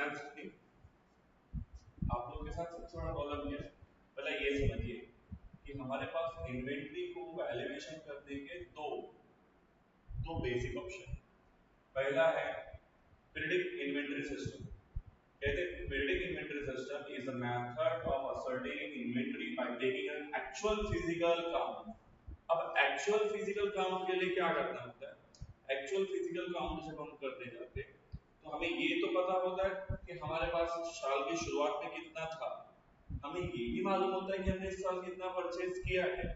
Finance की आप लोगों के साथ सबसे बड़ा प्रॉब्लम क्या है? पहले ये समझिए कि हमारे पास इन्वेंट्री को वैल्यूएशन करने के दो दो बेसिक ऑप्शन। पहला है प्रिडिक्ट इन्वेंटरी सिस्टम। कहते हैं predict inventory system is a method of ascertaining inventory by taking an actual physical count। अब एक्चुअल फिजिकल काउंट के लिए क्या करना होता है? एक्चुअल फिजिकल काउंट जब हम करने जाते हैं तो हमें ये तो पता होता है कि हमारे पास साल की शुरुआत में कितना था, हमें ये भी मालूम होता है कि हमने इस साल कितना परचेज किया है,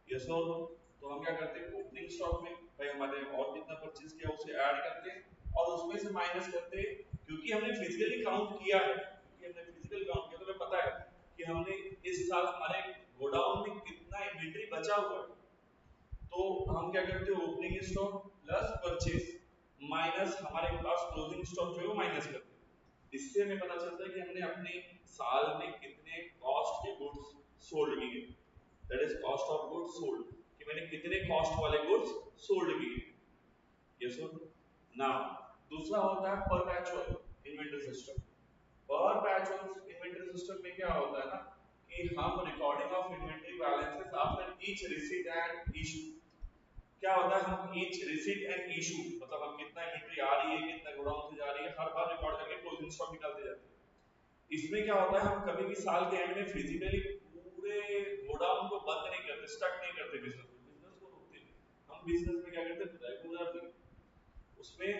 यस और नो। तो हम क्या करते हैं ओपनिंग स्टॉक में भाई हमारे और कितना परचेज किया उसे ऐड करते हैं और उसमें से माइनस करते हैं, क्योंकि हमने फिजिकली काउंट किया है, क्योंकि हमने फिजिकल काउंट किया तो हमें पता है कि हमने इस साल हमारे गोडाउन में कितना इन्वेंटरी बचा हुआ है। तो हम क्या करते हैं opening stock plus purchase minus हमारे पास क्लोजिंग स्टॉक जो है वो माइनस करते हैं। इससे हमें पता चलता है कि हमने अपने साल में कितने कॉस्ट के गुड्स सोल्ड किए, that is cost of goods sold, कि मैंने कितने कॉस्ट वाले गुड्स सोल्ड किए, यस और नाउ दूसरा होता है perpetual inventory system. Perpetual inventory system में क्या होता है ना कि हम recording of inventory balances after each receipt and issue. क्या होता है हम ईच रिसीट एंड इशू मतलब हम कितना इन्वेंटरी आ रही है कितना गोडाउन से जा रही है हर बार रिकॉर्ड करके क्लोजिंग स्टॉक निकालते जाते हैं। इसमें क्या होता है हम कभी भी साल के एंड में फिजिकली पूरे गोडाउन को बंद नहीं करते, स्टक नहीं करते, बिजनेस को रोकते हैं। हम बिजनेस में क्या करते हैं रेगुलरली उसमें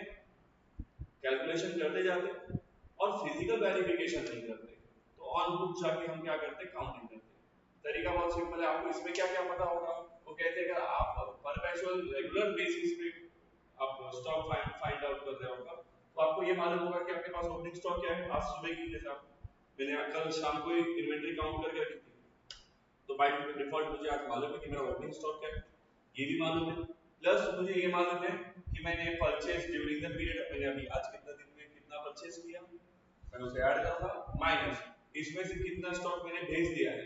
कैलकुलेशन करते जाते हैं और फिजिकल वेरिफिकेशन नहीं करते। तो ऑन बुक जाके हम क्या करते हैं काउंटिंग करते हैं। तरीका बहुत सिंपल है, आपको इसमें क्या क्या पता होगा। वो कहते हैं कि आप परपेचुअल रेगुलर बेसिस पे आप स्टॉक फाइंड आउट कर रहे होगा तो आपको ये मालूम होगा कि आपके पास ओपनिंग स्टॉक क्या है। आज सुबह की जैसे मैंने कल शाम को इन्वेंटरी काउंट करके रखी थी तो बाय डिफॉल्ट मुझे आज मालूम है कि मेरा ओपनिंग स्टॉक क्या है, ये भी मालूम है। प्लस मुझे ये मालूम है कि मैंने परचेज ड्यूरिंग द पीरियड मैंने अभी आज कितना दिन में कितना परचेज किया, मैं उसे ऐड करूंगा माइनस इसमें से कितना स्टॉक मैंने भेज दिया है,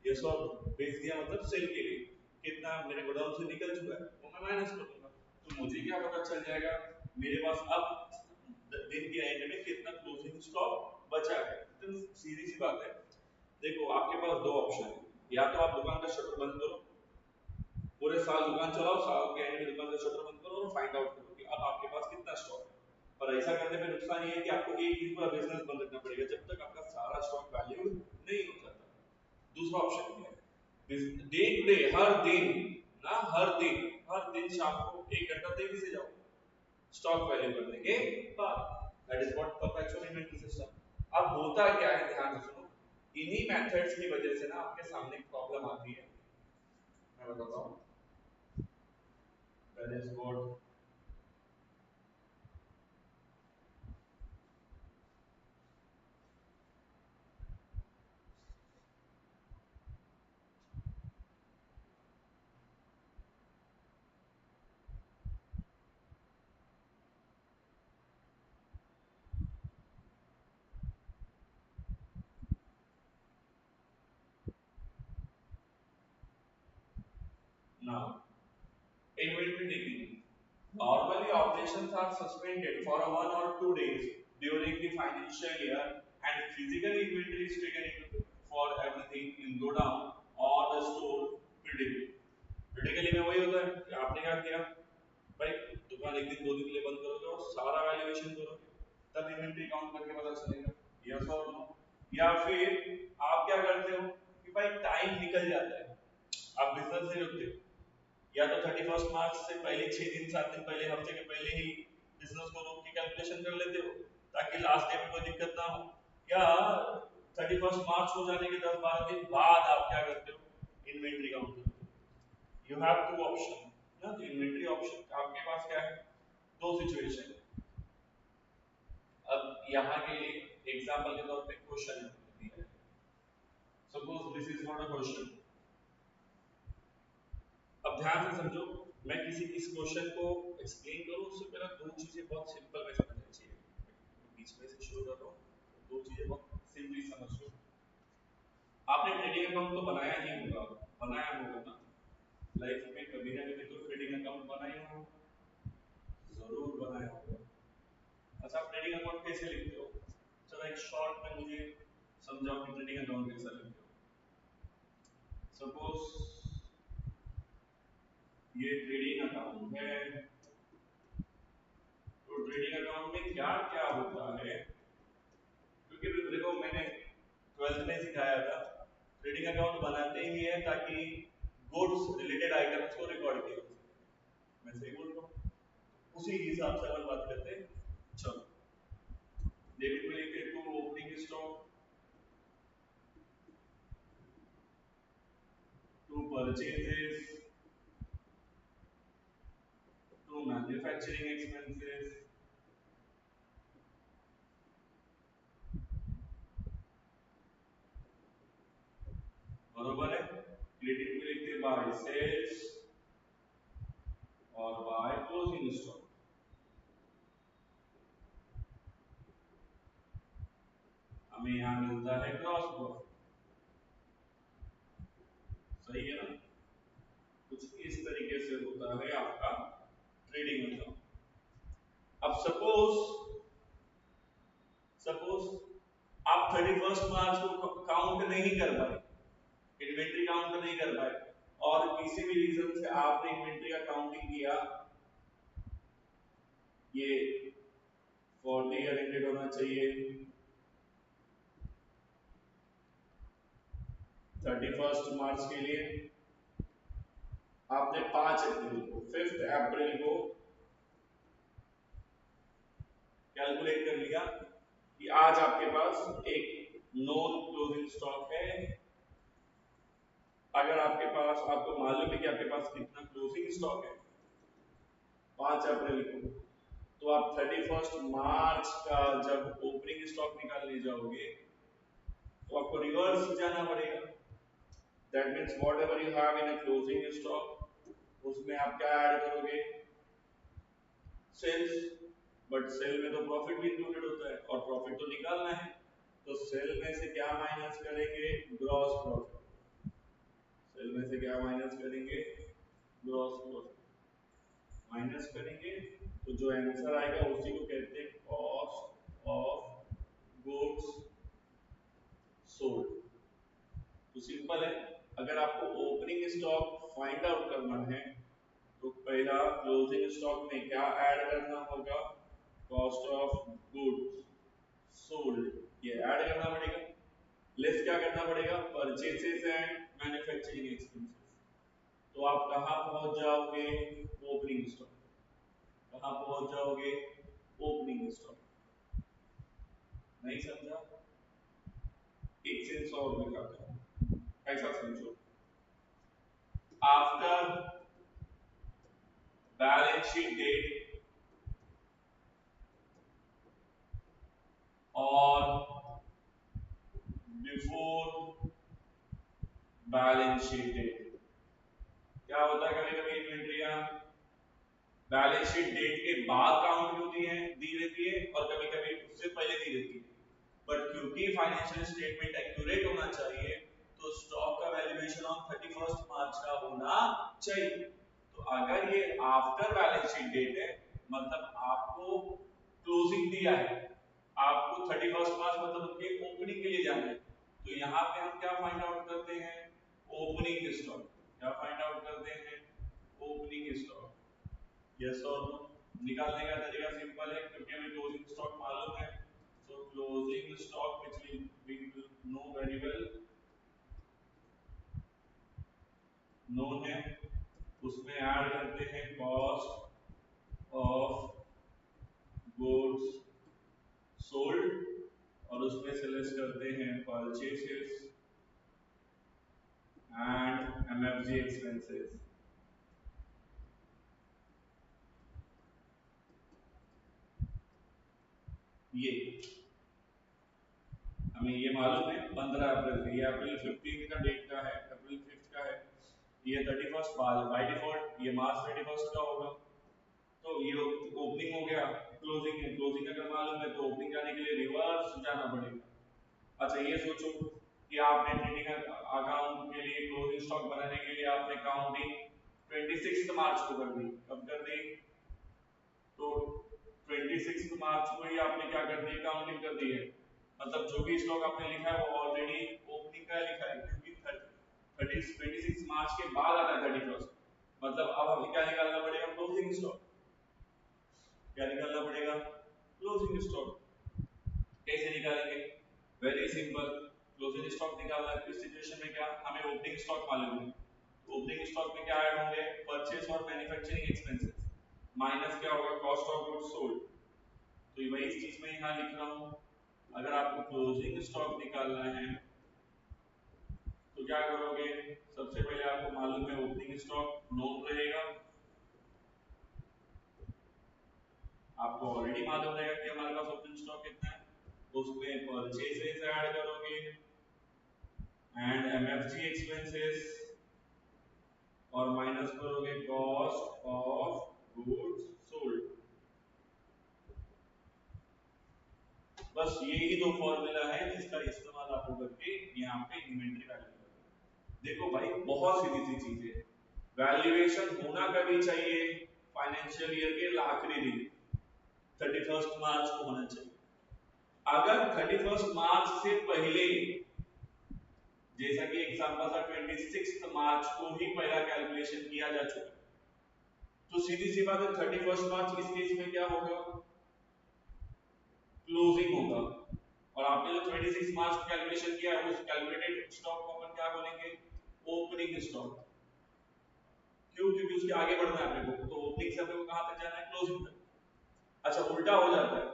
ये सब भेज दिया मतलब सेल के लिए कितना मेरे गोडाउन से निकल चुका है वो मैं माइनस कर दूंगा। तो मुझे क्या पता चल जाएगा मेरे पास अब दिन के एंड में कितना क्लोजिंग स्टॉक बचा है। तो सीधी सी बात है, देखो आपके पास दो ऑप्शन है, या तो आप दुकान का शटर बंद करो पूरे साल दुकान चलाओ, साल के एंड में दुकान का शटर बंद करो और फाइंड आउट करो कि अब आपके पास कितना स्टॉक है। पर ऐसा करने में नुकसान ये है कि आपको एक दिन पूरा बिजनेस बंद रखना पड़ेगा जब तक आपका सारा स्टॉक वैल्यूड नहीं हो जाता। दूसरा ऑप्शन क्या है, डे टू डे हर दिन शाम को 1 घंटा तेजी से जाओ स्टॉक वैल्यू करने के बाद, that is what perpetual inventory system. अब होता क्या है ध्यान से सुनो, इन्हीं मेथड्स की वजह से ना आपके सामने प्रॉब्लम आती है, मैं बताता हूं। That is what now inventory taking. Normally, operations are suspended for 1 or 2 days during the financial year, and physical inventory is taken into for everything in go down or the store critically. Critically में वही होता है कि आपने क्या किया भाई दुकान एक दिन दो दिन के लिए बंद करोगे और सारा वैल्यूएशन करोगे तब इन्वेंटरी काउंट करके पता चलेगा, यस और नो। या फिर आप क्या करते हो कि भाई टाइम निकल जाता है, आप बिजनेस नहीं रुकते, या तो 31 मार्च से पहले 6 दिन 7 दिन पहले हफ्ते के पहले ही बिजनेस को रोक के कैलकुलेशन कर लेते हो ताकि लास्ट डे में कोई दिक्कत ना हो, या 31 मार्च हो जाने के 10-12 दिन बाद आप क्या करते हो इन्वेंटरी काउंट करते हो। यू हैव टू ऑप्शन ना, तो इन्वेंटरी ऑप्शन आपके पास क्या है, दो सिचुएशन है। अब यहाँ के एग्जांपल के तौर पे क्वेश्चन है, suppose this is not a question. अब ध्यान से समझो, मैं किसी इस क्वेश्चन को एक्सप्लेन करूं उससे पहले दो चीजें बहुत सिंपल में समझनी चाहिए। बीच में से शुरू कर रहा हूं, दो चीजें बहुत सिंपली समझ लो। आपने ट्रेडिंग अकाउंट तो बनाया नहीं होगा, बनाया होगा ना लाइफ में कभी ना कभी तो ट्रेडिंग अकाउंट बनाया होगा, जरूर बनाया होगा। अच्छा आप ट्रेडिंग अकाउंट कैसे लिखते हो, सा एक शॉर्ट में मुझे समझाओ कि ट्रेडिंग अकाउंट कैसा लिखते हो। सपोज ये ट्रेडिंग अकाउंट है, तो ट्रेडिंग अकाउंट में क्या क्या होता है, क्योंकि देखो मैंने 12th में सिखाया था ट्रेडिंग अकाउंट बनाते ही है ताकि गुड्स रिलेटेड आइटम्स को रिकॉर्ड किया। मैं सही बोल रहा हूँ? उसी हिसाब से अपन बात करते हैं। चलो डेबिट में लिखते हैं to opening stock, to purchases, to manufacturing expenses, बरोबर है। क्रेडिट में लिखते हैं बाय सेल्स और बाय क्लोजिंग स्टॉक। हमें यहाँ मिलता है ग्रॉस प्रॉफिट, सही है ना? कुछ इस तरीके से होता है आपका ट्रेडिंग अकाउंट। अब सपोज आप 31 मार्च को काउंट नहीं कर पाए, इन्वेंट्री काउंट नहीं कर पाए, और किसी भी रीजन से आपने इन्वेंट्री का काउंटिंग किया, ये फॉर द ईयर एंडेड होना चाहिए 31 मार्च के लिए। आपने 5 अप्रैल को 5 अप्रैल को कैलकुलेट कर लिया कि आज आपके पास एक नॉन क्लोजिंग स्टॉक है। अगर आपके पास, आपको मालूम है कि आपके पास कितना क्लोजिंग स्टॉक है 5 अप्रैल को, तो आप 31 मार्च का जब ओपनिंग स्टॉक निकालने जाओगे तो आपको रिवर्स जाना पड़ेगा। That means what ever you have in a closing stock उसमें आप क्या ऐड करोगे, सेल्स। बट सेल में तो प्रॉफिट भी इंक्लूडेड होता है और प्रॉफिट तो निकालना है, तो सेल में से क्या माइनस करेंगे, ग्रॉस प्रॉफिट। सेल में से क्या माइनस करेंगे, ग्रॉस प्रॉफिट माइनस करेंगे, तो जो आंसर आएगा उसी को कहते हैं कॉस्ट ऑफ गुड्स सोल्ड। तो सिंपल है, अगर आपको ओपनिंग स्टॉक फाइंड आउट करना है तो पहला क्लोजिंग स्टॉक में क्या ऐड करना होगा, कॉस्ट ऑफ गुड्स सोल्ड, ये ऐड करना पड़ेगा। लेस क्या करना पड़ेगा, परचेसेस एंड मैन्युफैक्चरिंग एक्सपेंसेस। तो आप कहां पहुंच जाओगे, ओपनिंग स्टॉक। कहां पहुंच जाओगे, ओपनिंग स्टॉक। नहीं समझा? एक सेंस और दिखाता हूं, ऐसा समझो, आफ्टर बैलेंस शीट डेट और बिफोर बैलेंस शीट डेट। क्या होता है, कभी कभी इन्वेंट्रियां बैलेंस शीट डेट के बाद काउंट होती है, दी रहती है, और कभी कभी उससे पहले दी रहती है। बट क्योंकि फाइनेंशियल स्टेटमेंट एक्यूरेट होना चाहिए तो स्टॉक का वैल्यूएशन ऑन 31 मार्च का होना चाहिए। तो अगर ये आफ्टर बैलेंस शीट डेट है, मतलब आपको क्लोजिंग दिया है, आपको 31 मार्च मतलब उनके ओपनिंग के लिए जाना है, तो यहाँ पे हम क्या फाइंड आउट करते हैं, ओपनिंग स्टॉक। क्या फाइंड आउट करते हैं, ओपनिंग स्टॉक। यस और नो? निकालने का तरीका सिंपल है, क्योंकि हमें क्लोजिंग स्टॉक मालूम है, so closing stock which we will know very well, known है, उसमें ऐड करते हैं कॉस्ट ऑफ गुड्स सोल्ड, और उसमें से लेस करते हैं परचेसेस एंड एमएफजी एक्सपेंसेस। ये हमें ये मालूम है 15 अप्रैल का, ये अप्रैल 15 का डेट का है, अप्रैल 5 का है, ये 31 बाय डिफॉल्ट ये मार्च 31 का होगा। तो ये ओपनिंग हो गया, क्लोजिंग है, क्लोजिंग अगर मालूम है तो ओपनिंग जाने के लिए रिवर्स जाना पड़ेगा। अच्छा ये सोचो कि आपने ट्रेडिंग अकाउंट के लिए क्लोजिंग स्टॉक बनाने के लिए आपने काउंटिंग 26 मार्च को कर दी। कब कर दी, तो 26 मार्च को ही आपने क्या कर दी, काउंटिंग कर दी है। मतलब जो भी स्टॉक आपने लिखा है वो ऑलरेडी ओपनिंग का लिखा है, क्योंकि 26 मार्च के बाद आता है 31st, मतलब अब हमें क्या निकालना पड़ेगा, क्लोजिंग स्टॉक। क्या निकालना पड़ेगा, क्लोजिंग स्टॉक। कैसे निकालेंगे, वेरी सिंपल, क्लोजिंग स्टॉक निकालना है। इस सिचुएशन में क्या, हमें ओपनिंग स्टॉक मालूम है, ओपनिंग स्टॉक में क्या ऐड होंगे, परचेस और मैन्युफैक्चरिंग एक्सपेंसेस माइनस क्या होगा, कॉस्ट ऑफ गुड्स सोल्ड। तो मैं इस चीज में यहां लिख रहा हूं, अगर आपको क्लोजिंग स्टॉक निकालना है तो क्या करोगे, सबसे पहले आपको मालूम है ओपनिंग स्टॉक नोन रहेगा, आपको ऑलरेडी मालूम रहेगा कि हमारे पास ओपनिंग स्टॉक कितना है, उसमें परचेसेस ऐड करोगे एंड एमएफजी एक्सपेंसेस और माइनस करोगे कॉस्ट ऑफ गुड्स सोल्ड। बस यही दो फॉर्मूला है जिसका इस्तेमाल आपको करके यहाँ पे इन्वेंटरी वैल्यू करना। देखो भाई बहुत सीधी सी चीज है, वैल्यूएशन होना कभी चाहिए, फाइनेंशियल ईयर के आखिरी दिन 31 मार्च को होना चाहिए। अगर 31 मार्च से पहले, जैसा कि एग्जांपल था 26 मार्च को ही पहला कैलकुलेशन किया जा चुका, तो सीधी सी बात है 31 मार्च इस केस में क्या होगा, क्लोजिंग होगा। और आपने जो 26 मार्च को कैलकुलेशन किया है उस कैलकुलेटेड स्टॉक को अपन क्या बोलेंगे, ओपनिंग स्टॉक। क्यों, क्योंकि उसके आगे बढ़ना है अपने को, तो ओपनिंग से अपने को कहां तक जाना है, क्लोजिंग तक। अच्छा उल्टा हो जाता है,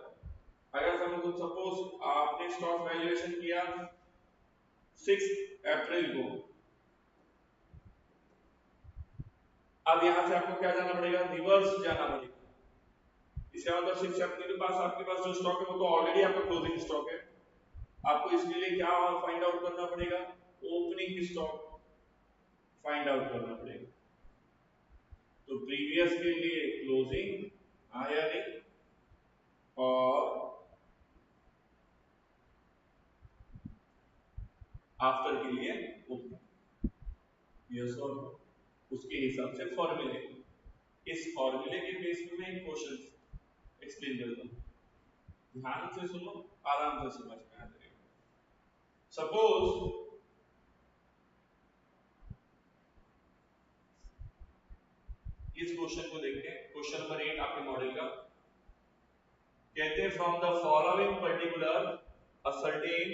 अगर सपोज आपने स्टॉक वैल्यूएशन किया 6 अप्रैल को, अब यहां से आपको क्या जाना पड़ेगा, रिवर्स जाना पड़ेगा। इसका मतलब 6 अप्रैल के पास आपके पास जो स्टॉक है वो तो ऑलरेडी आपका क्लोजिंग स्टॉक है, आपको इसके लिए क्या फाइंड आउट करना पड़ेगा, ओपनिंग स्टॉक फाइंड आउट करना पड़ेगा। तो प्रीवियस के लिए क्लोजिंग आया नहीं, और आफ्टर के लिए ओपनिंग, यस और नो, उसके हिसाब से फॉर्मूले। इस फॉर्मूले के बेस पे मैं एक क्वेश्चन एक्सप्लेन करता हूं, ध्यान से सुनो, आराम से समझ में आ जाएगा। सपोज इस क्वेश्चन को देखते हैं, क्वेश्चन नंबर 8 आपके मॉडल का, कहते हैं from the following particular ascertain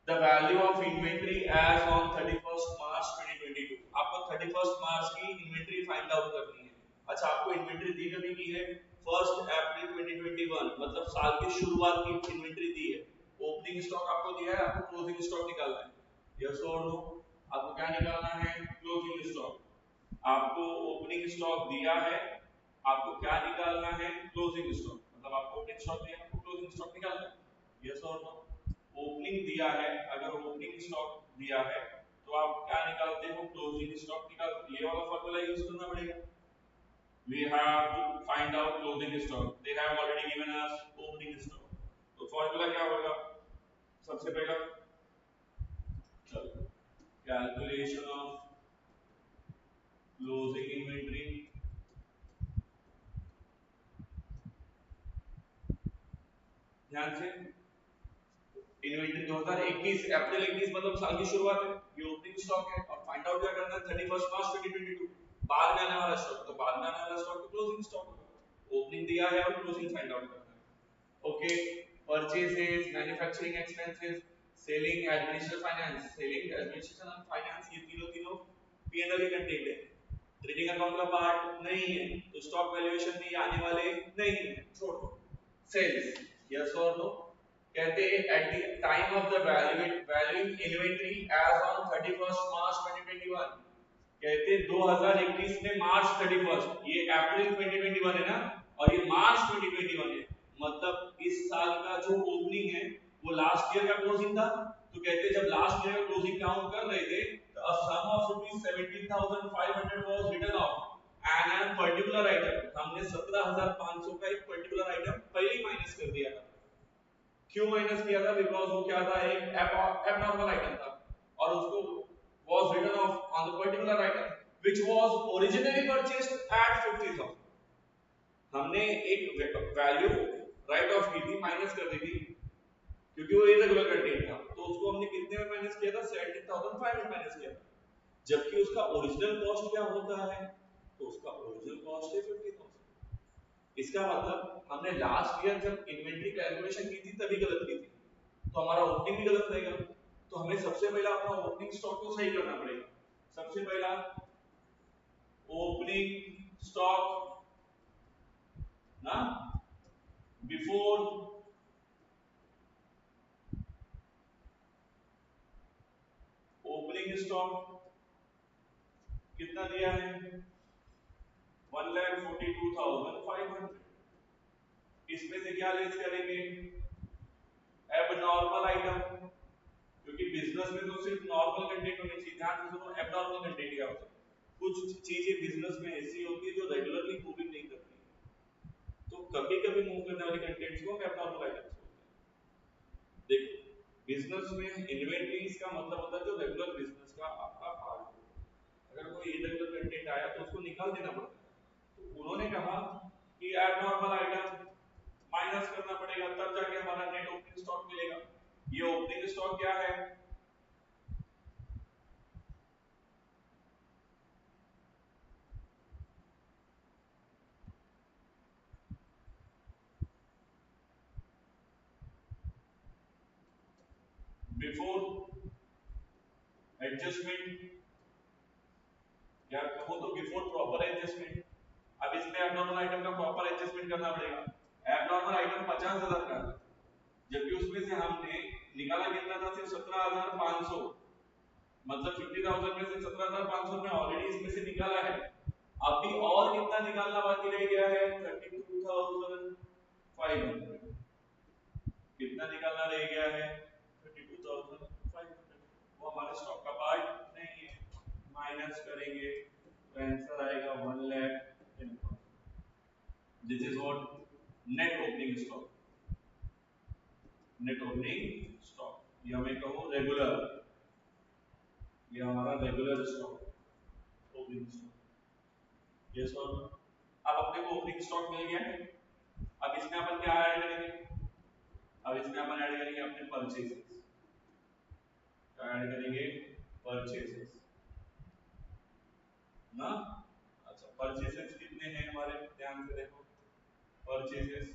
the value of inventory as on 31st March 2022। आपको 31st मार्च की इन्वेंटरी फाइंड आउट करनी है। अच्छा आपको इन्वेंटरी दी कभी की है, 1 अप्रैल 2021, मतलब साल की शुरुआत की इन्वेंटरी दी है। ओपनिंग स्टॉक आपको दिया है, आपको क्लोजिंग स्टॉक निकालना है, यस और नो। आपको क्या निकालना है, क्लोजिंग स्टॉक। आपको ओपनिंग स्टॉक दिया है, आपको क्या निकालना है, क्लोजिंग स्टॉक। मतलब आपको ओपनिंग स्टॉक दिया, आपको क्लोजिंग स्टॉक निकालना है, यस और नो। ओपनिंग दिया है, अगर ओपनिंग स्टॉक दिया है तो आप क्या निकालते हो, क्लोजिंग स्टॉक निकालते हो। ये वाला फॉर्मूला यूज करना पड़ेगा, we have to find out closing stock, they have already given us opening stock। तो फॉर्मूला क्या होगा, सबसे पहला चलो कैलकुलेशन ऑफ क्लोजिंग इन्वेंटरी, ध्यान से, इन्वेंटरी 2021 अप्रैल 21 मतलब साल की शुरुआत है, ये ओपनिंग स्टॉक है, और फाइंड आउट क्या करना है 31 मार्च 2022, बाद में आने वाला स्टॉक, तो बाद में आने वाला स्टॉक तो क्लोजिंग स्टॉक होगा। ओपनिंग दिया है और क्लोजिंग फाइंड आउट करना है, okay. Purchases, manufacturing expenses, selling, administration finance, selling administration और फाइनेंस, ये तीनों तीनों पी&एल के कंटेंट है, ट्रेडिंग अकाउंट का पार्ट नहीं है, तो स्टॉक वैल्यूएशन में आने वाले नहीं है, छोड़ो। सेल्स, यस और नो, कहते हैं at the time of the valuing inventory as on 31st March 2021, कहते हैं 2021 में मार्च 31, ये अप्रैल 2021 है ना, और ये मार्च 2021 है, मतलब इस साल का जो ओपनिंग है वो लास्ट ईयर का क्लोजिंग था। तो कहते हैं जब लास्ट ईयर का क्लोजिंग काउंट कर रहे थे तो a sum of rupees 17,500 was written off and a particular item, हमने 17,500 का एक पर्टिकुलर आइटम पहले ही माइनस कर दिया था। क्यों माइनस किया था, बिकॉज वो क्या था, एक एबनॉर्मल आइटम था, और उसको was written off on the particular item which was originally purchased at 50,000। हमने एक वैल्यू राइट ऑफ की थी, माइनस कर दी थी, क्योंकि वो इरेगुलर कंटेंट था, तो उसको हमने कितने में माइनस किया था, 17,500 माइनस किया था। जबकि उसका ओरिजिनल कॉस्ट क्या होता है, तो उसका ओरिजिनल कॉस्ट है 50,000। इसका मतलब हमने लास्ट ईयर जब इन्वेंटरी कैलकुलेशन की थी तभी गलत की थी, तो हमारा ओपनिंग भी गलत रहेगा। तो हमें सबसे पहले अपना ओपनिंग स्टॉक को सही करना पड़ेगा। सबसे पहला ओपनिंग स्टॉक ना, बिफोर ओपनिंग स्टॉक कितना दिया है, 1,42,500। इसमें से क्या लेस करेंगे, एबनॉर्मल आइटम, क्योंकि बिजनेस में तो सिर्फ नॉर्मल कंटेंट होनी चाहिए। ध्यान से सुनो, एबनॉर्मल कंटेंट क्या होता है, कुछ चीजें बिजनेस में ऐसी होती है जो रेगुलरली मूविंग नहीं करती, तो कभी कभी मूव करने वाली कंटेंट्स को एबनॉर्मल आइटम्स बोलते हैं। देखो, बिजनेस में इन्वेंटरीज का मतलब होता है जो रेगुलर बिजनेस का आपका पार्ट हो। अगर कोई इरेगुलर कंटेंट आया तो उसको निकाल देना पड़ता है। तो उन्होंने कहा कि एबनॉर्मल आइटम माइनस करना पड़ेगा, तब जाके हमारा नेट ओपनिंग स्टॉक मिलेगा। ये ओपनिंग स्टॉक क्या है, बिफोर एडजस्टमेंट, या कहो तो बिफोर प्रॉपर एडजस्टमेंट। अब इसमें एबनॉर्मल आइटम का प्रॉपर एडजस्टमेंट करना पड़ेगा। एबनॉर्मल आइटम 50,000 का, जबकि उसमें से हमने निकाला कितना था, सिर्फ 17,500, मतलब 50,000 में से 17,500 में ऑलरेडी इसमें से निकाला है। अभी और कितना निकालना बाकी रह गया है, 32,500। कितना निकालना रह गया है, 32,500। वो हमारे स्टॉक का पार्ट नहीं है, माइनस करेंगे तो आंसर आएगा 1,10,000। This is what net opening stock. Net opening stock, ये हमें कहो रेगुलर, ये हमारा regular stock opening stock. Yes और नो। अब अपने को ओपनिंग स्टॉक मिल गया है। अब इसमें अपन क्या ऐड करेंगे, अब इसमें अपन ऐड करेंगे अपने परचेसेस। क्या ऐड करेंगे, परचेसेस ना। अच्छा, परचेसेस कितने हैं हमारे, ध्यान से देखो, परचेसेस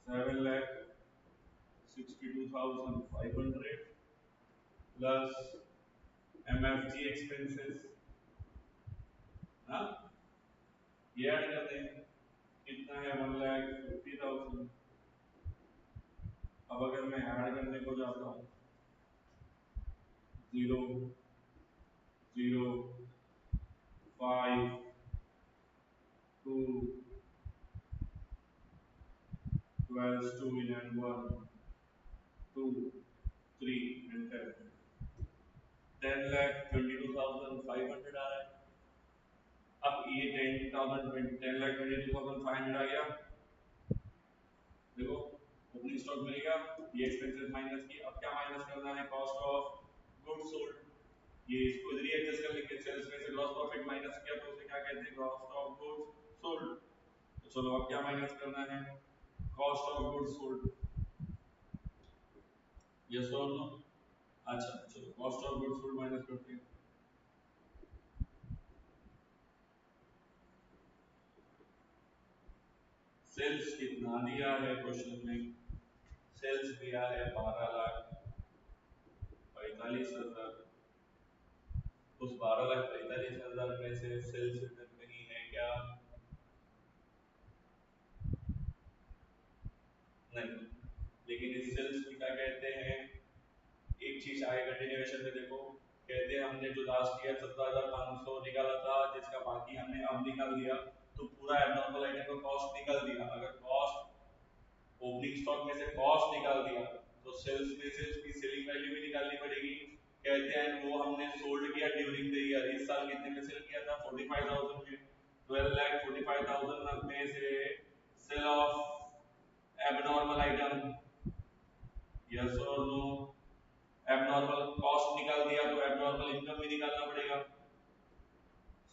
7,62,500 प्लस एमएफजी एक्सपेंसेस ना, ये ऐड करते हैं, कितना है, 1,50,000। अब अगर मैं ऐड करने को जाता हूँ, 0, 0, 5, 2, 12, 2, 3 and 10 आ रहा है। अब ये 10,22,500 आ गया। देखो, ओपनिंग स्टॉक मिल गया, ये एक्सपेंसेस माइनस की। अब क्या माइनस करना है, कॉस्ट ऑफ गुड्स सोल्ड। ये इसको इधर ही एडजस्ट कर लेंगे, सेल्स में से ग्रॉस प्रॉफिट माइनस किया तो उसे क्या कहते हैं, कॉस्ट ऑफ गुड्स सोल्ड। तो चलो अब क्या माइनस करना है, cost of goods sold. Yes और नो। अच्छा चलो, cost of goods sold minus करते हैं। सेल्स कितना दिया है क्वेश्चन में, सेल्स दिया है 12,45,000। उस 12,45,000 में से सेल्स रिटर्न कहीं है क्या, नहीं। लेकिन इस सेल्स की क्या कहते हैं, एक चीज आगे कंटिन्यूएशन में देखो, कहते हैं हमने जो लास्ट ईयर 17,500 निकाला था, जिसका बाकी हमने अब निकाल दिया, तो पूरा एबनॉर्मल आइटम का कॉस्ट निकाल दिया। अगर कॉस्ट ओपनिंग स्टॉक में से कॉस्ट निकाल दिया तो सेल्स में से उसकी सेलिंग वैल्यू भी निकालनी पड़ेगी। कहते हैं वो हमने सोल्ड किया ड्यूरिंग द ईयर, इस साल कितने में सेल किया था, 45,000 में। 12,45,000 में से sale of abnormal item, yes और नो। एबनॉर्मल कॉस्ट निकाल दिया तो एबनॉर्मल इनकम भी निकालना पड़ेगा।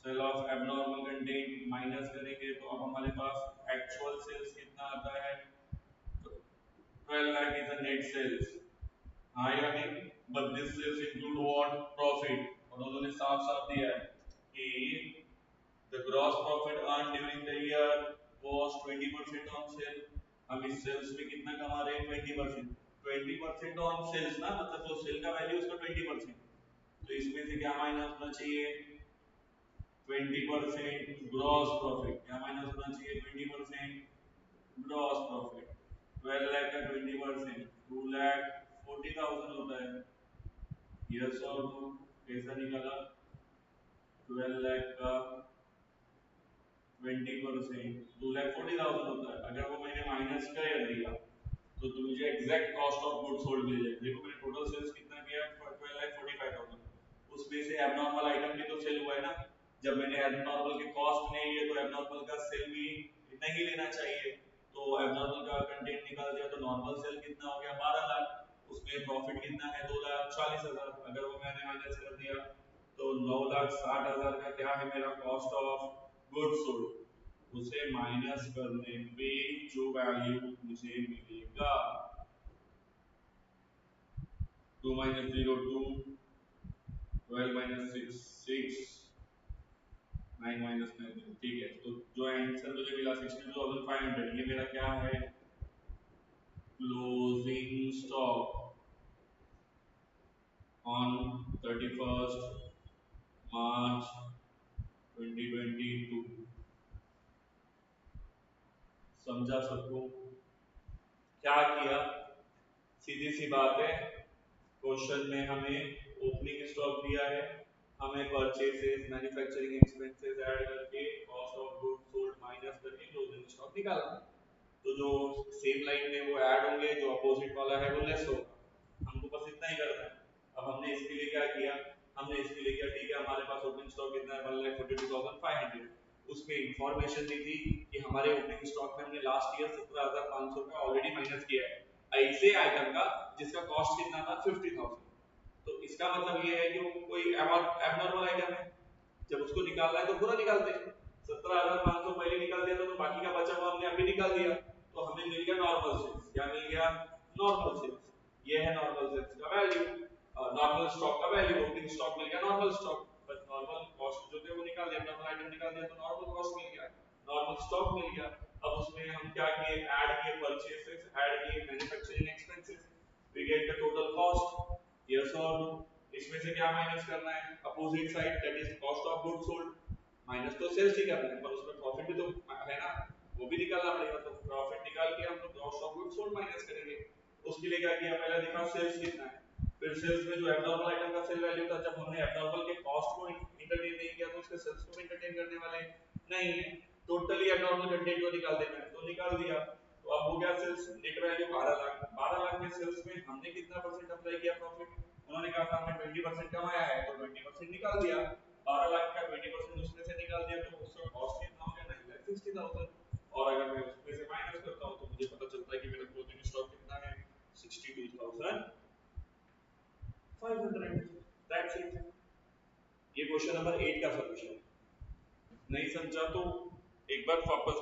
Sale of abnormal content minus करेंगे तो अब हमारे पास एक्चुअल सेल्स कितना आता है, 12 lakh is the net sales. हाँ या नहीं? But this sales include what? Profit. और उन्होंने साफ साफ दिया है कि the gross profit earned during the year was 20% on sale. हम इस सेल्स में कितना कमा रहे हैं? 20%. 20% ऑन सेल्स ना, मतलब जो सेल का वैल्यू उसका 20%. तो इसमें से क्या माइनस होना चाहिए? 20% ग्रॉस प्रॉफिट. क्या माइनस होना चाहिए? 20% ग्रॉस प्रॉफिट. 12 लाख का 20% 2,40,000 होता है. यस और नो? कैसा निकाला? 12 लाख का 20% 2,40,000 होता है. अगर वो मैंने माइनस कर दिया तो मुझे exact cost of goods sold मिल जाएगी. देखो मैंने टोटल सेल्स कितना किया? 12,45,000. उसमें से एबनॉर्मल आइटम भी तो सेल हुआ है ना. जब मैंने एबनॉर्मल के कॉस्ट नहीं लिए तो एबनॉर्मल का सेल भी इतना ही लेना चाहिए. तो एबनॉर्मल का कंटेंट निकाल दिया तो नॉर्मल सेल कितना हो गया? 12 लाख. उसमें प्रॉफिट कितना है? 2,40,000. अगर वो मैंने माइनस कर दिया तो 9,60,000 का क्या है मेरा कॉस्ट ऑफ गुड्स सोल्ड. उसे माइनस करने पे जो वैल्यू मुझे मिलेगा 2 minus 0 2 12 minus 6 6 9 minus 9. ठीक है. तो जो आंसर मुझे मिला 62,500 ये मेरा क्या है? Closing stock on 31st March 2022. समझा सबको? क्या किया? सीधी सी बात है. क्वेश्चन में हमें ओपनिंग स्टॉक दिया है. हमें परचेसेस, मैन्युफैक्चरिंग एक्सपेंसेस ऐड करके cost of goods sold minus करके क्लोजिंग स्टॉक निकालना. तो जो सेम लाइन में वो ऐड होंगे, जो अपोजिट वाला है वो लेस होगा. हमको बस इतना ही करना है. अब हमने इसके लिए क्या किया? हमने इसके लिए क्या, ठीक है हमारे पास ओपनिंग स्टॉक कितना है? 1,42,500. उसमें इंफॉर्मेशन दी थी कि हमारे ओपनिंग स्टॉक में हमने लास्ट ईयर 17,500 का ऑलरेडी माइनस किया है ऐसे आइटम का जिसका कॉस्ट कितना था? 50,000. तो इसका मतलब ये है कि वो कोई एबनॉर्मल आइटम है. जब उसको निकालना है तो पूरा निकालते हैं. 17,500 पहले निकाल दिया था तो बाकी का बचा हुआ हमने अभी निकाल दिया. तो हमें मिल गया नॉर्मल सेल्स. क्या मिल गया? Normal sales. ये है नॉर्मल सेल्स का वैल्यू. नॉर्मल स्टॉक का वैल्यू. ओपनिंग स्टॉक मिल गया normal stock. But normal cost जो थे वो निकाल दिया. नॉर्मल आइटम निकाल दिया तो नॉर्मल कॉस्ट मिल गया, नॉर्मल स्टॉक मिल गया. अब उसमें हम क्या किए? ऐड किए परचेसेस, ऐड किए manufacturing expenses. We get the total cost. Yes और नो? इसमें से क्या माइनस करना है? Opposite side, that is cost of goods sold. Minus तो सेल्स ही करना है पर उसमें प्रॉफिट भी तो है ना, वो भी निकालना पड़ेगा. तो प्रॉफिट निकाल के हम लोग cost of goods sold minus करेंगे. उसके लिए क्या किया? पहले देखा सेल्स कितना है. फिर सेल्स में जो एब्नॉर्मल आइटम का सेल वैल्यू था, जब हमने एब्नॉर्मल के कॉस्ट को इंटरटेन नहीं किया तो उसके सेल्स को इंटरटेन करने वाले नहीं है. टोटली एब्नॉर्मल कंटेंट को निकाल देना है तो निकाल दिया. तो अब हो गया sales net value 12 lakh. 12 lakh में सेल्स में हमने कितना परसेंट अप्लाई किया प्रॉफिट? उन्होंने कहा था हमने 20% कमाया है तो 20% निकाल दिया. 12 लाख का 20% उसमें से निकाल दिया तो उसका कॉस्ट कितना हो गया? 9,60,000. और अगर मैं उसमें से माइनस करता हूं तो मुझे पता चलता है कि मेरा क्लोजिंग स्टॉक कितना है? 62,500. That's it. ये क्वेश्चन नंबर 8 का सॉल्यूशन. नहीं समझा तो एक बार वापस